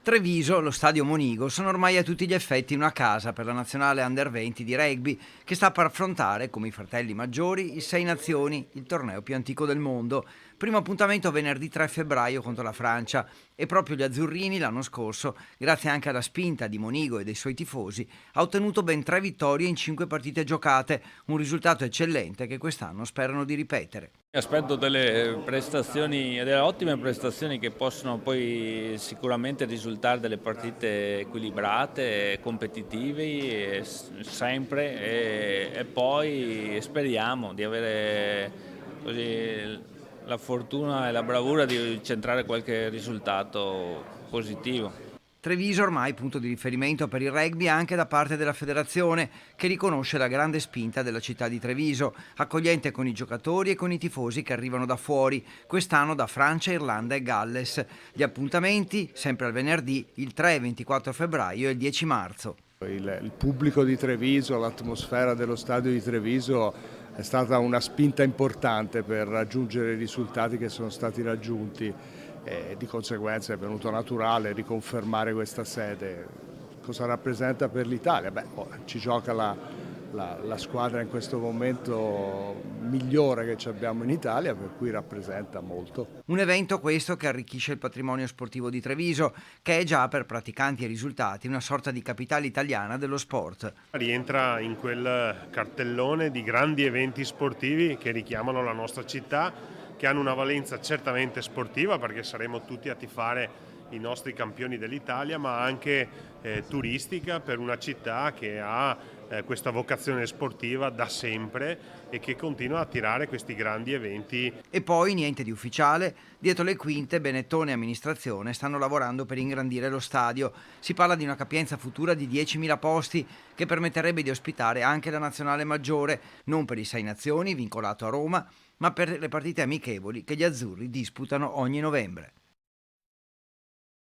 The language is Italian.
Treviso, lo stadio Monigo, sono ormai a tutti gli effetti una casa per la nazionale Under 20 di rugby che sta per affrontare, come i fratelli maggiori, il Sei Nazioni, il torneo più antico del mondo. Primo appuntamento venerdì 3 febbraio contro la Francia e proprio gli azzurrini l'anno scorso, grazie anche alla spinta di Monigo e dei suoi tifosi, ha ottenuto ben 3 vittorie in 5 partite giocate, un risultato eccellente che quest'anno sperano di ripetere. Aspetto delle prestazioni, delle ottime prestazioni che possono poi sicuramente risultare delle partite equilibrate, competitive, sempre e poi speriamo di avere così la fortuna e la bravura di centrare qualche risultato positivo. Treviso ormai punto di riferimento per il rugby anche da parte della federazione, che riconosce la grande spinta della città di Treviso, accogliente con i giocatori e con i tifosi che arrivano da fuori, quest'anno da Francia, Irlanda e Galles. Gli appuntamenti, sempre al venerdì, il 3 e 24 febbraio e il 10 marzo. Il pubblico di Treviso, l'atmosfera dello stadio di Treviso è stata una spinta importante per raggiungere i risultati che sono stati raggiunti e di conseguenza è venuto naturale riconfermare questa sede. Cosa rappresenta per l'Italia? Ci gioca la squadra in questo momento migliore che abbiamo in Italia, per cui rappresenta molto. Un evento questo che arricchisce il patrimonio sportivo di Treviso, che è già per praticanti e risultati una sorta di capitale italiana dello sport. Rientra in quel cartellone di grandi eventi sportivi che richiamano la nostra città, che hanno una valenza certamente sportiva perché saremo tutti a tifare i nostri campioni dell'Italia, ma anche turistica per una città che ha questa vocazione sportiva da sempre e che continua a attirare questi grandi eventi. E poi niente di ufficiale, dietro le quinte Benettone e amministrazione stanno lavorando per ingrandire lo stadio. Si parla di una capienza futura di 10.000 posti che permetterebbe di ospitare anche la nazionale maggiore, non per i Sei Nazioni vincolato a Roma, ma per le partite amichevoli che gli azzurri disputano ogni novembre.